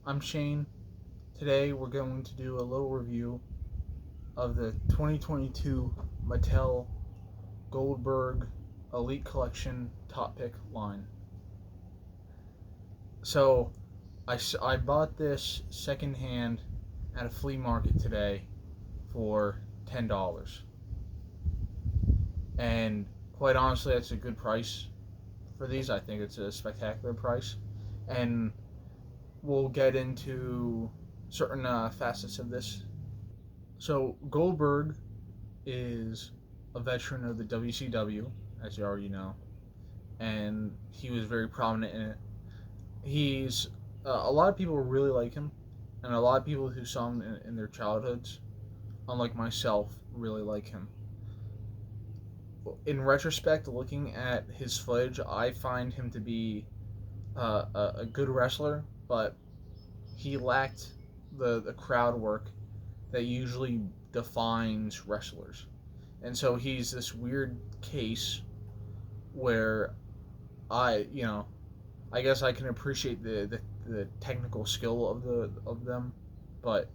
I'm Shane. Today we're going to do a little review of the 2022 Mattel Goldberg Elite Collection Top Pick line. So I bought this secondhand at a flea market today for $10. And quite honestly, that's a good price for these. I think it's a spectacular price. And we'll get into certain facets of this. So Goldberg is a veteran of the WCW, as you already know, and he was very prominent in it. He's a lot of people really like him, and a lot of people who saw him in their childhoods, unlike myself, really like him. In retrospect, looking at his footage, I find him to be a good wrestler, but he lacked the crowd work that usually defines wrestlers. And so he's this weird case where I guess I can appreciate the technical skill of them, but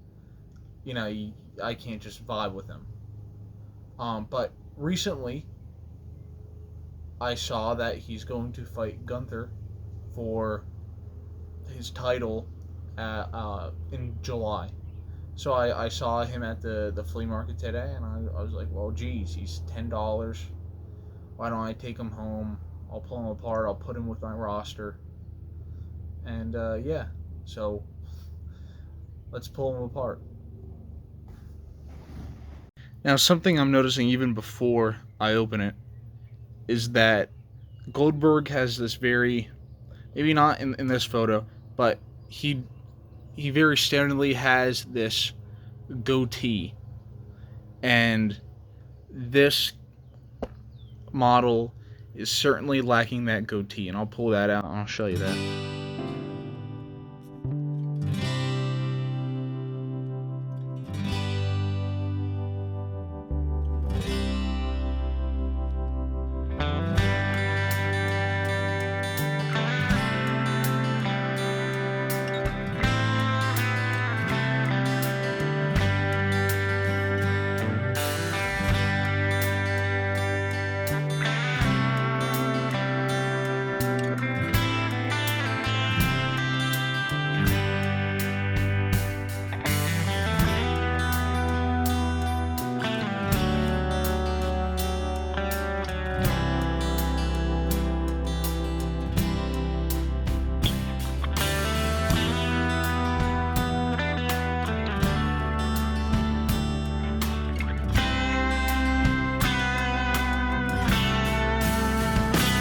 I can't just vibe with them. But recently, I saw that he's going to fight Gunther for his title in July. So I saw him at the flea market today, and I was like, well, geez, he's $10. Why don't I take him home? I'll pull him apart. I'll put him with my roster. And yeah, so let's pull him apart. Now, something I'm noticing even before I open it is that Goldberg has this very, maybe not in this photo, but he very standardly has this goatee, and this model is certainly lacking that goatee, and I'll pull that out and I'll show you that.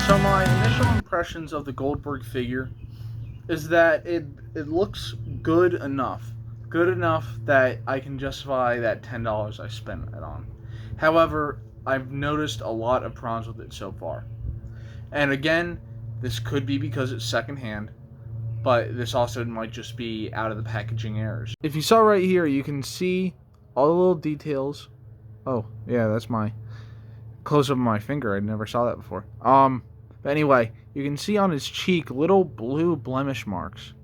So my initial impressions of the Goldberg figure is that it looks good enough that I can justify that $10 I spent it on. However, I've noticed a lot of problems with it so far. And again, this could be because it's secondhand, but this also might just be out of the packaging errors. If you saw right here, you can see all the little details. Oh, yeah, that's my close-up of my finger. I never saw that before. But anyway, you can see on his cheek little blue blemish marks.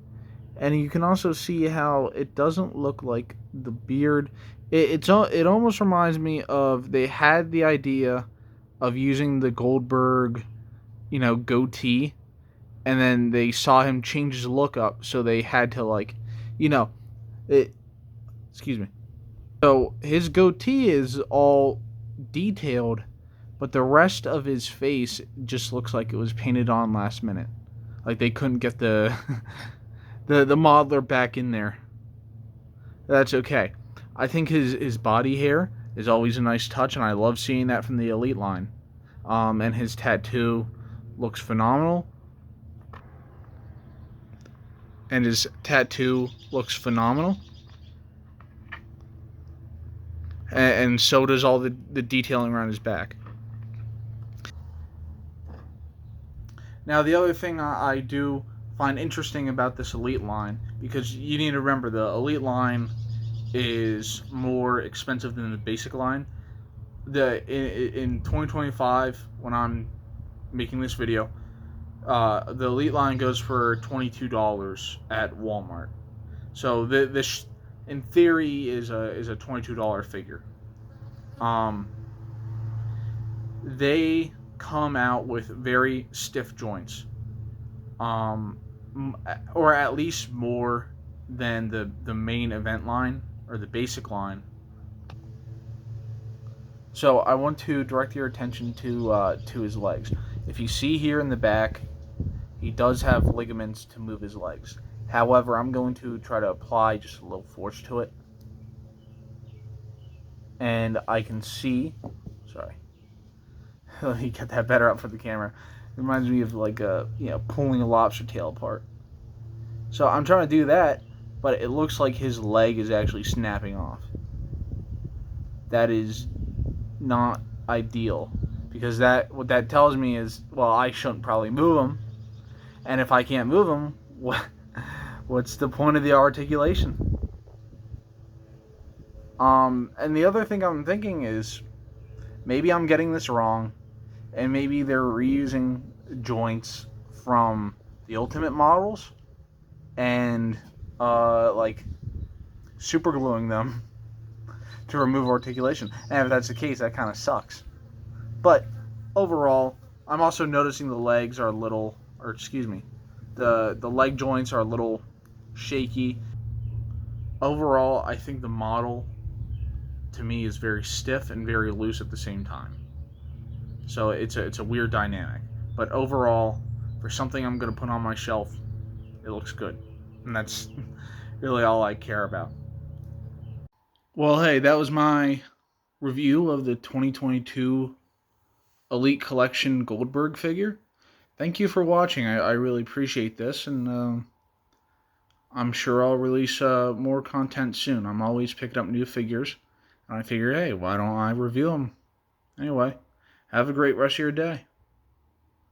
And you can also see how it doesn't look like the beard. It almost reminds me of, they had the idea of using the Goldberg, goatee, and then they saw him change his look up, so they had to excuse me. So his goatee is all detailed, but the rest of his face just looks like it was painted on last minute. Like they couldn't get the the modeler back in there. That's okay. I think his body hair is always a nice touch, and I love seeing that from the Elite line. And his tattoo looks phenomenal. And his tattoo looks phenomenal. And so does all the detailing around his back. Now, the other thing I do find interesting about this Elite line, because you need to remember the Elite line is more expensive than the basic line. In 2025, when I'm making this video, the Elite line goes for $22 at Walmart. So this, in theory, is a $22 figure. They come out with very stiff joints, um, or at least more than the main event line or the basic line. So I want to direct your attention to his legs. If you see here in the back, he does have ligaments to move his legs. However, I'm going to try to apply just a little force to it, and I can see. Sorry, let me get that better up for the camera. It reminds me of like pulling a lobster tail apart. So I'm trying to do that, but it looks like his leg is actually snapping off. That is not ideal, because what that tells me is, well, I shouldn't probably move him, and if I can't move him, what's the point of the articulation? And the other thing I'm thinking is, maybe I'm getting this wrong, and maybe they're reusing joints from the Ultimate models and like super gluing them to remove articulation. And if that's the case, that kind of sucks. But overall, I'm also noticing the legs are a little, or excuse me, the leg joints are a little shaky. Overall, I think the model to me is very stiff and very loose at the same time. So it's a weird dynamic. But overall, for something I'm going to put on my shelf, it looks good. And that's really all I care about. Well, hey, that was my review of the 2022 Elite Collection Goldberg figure. Thank you for watching. I really appreciate this, and I'm sure I'll release more content soon. I'm always picking up new figures, and I figure, hey, why don't I review them? Anyway, have a great rest of your day.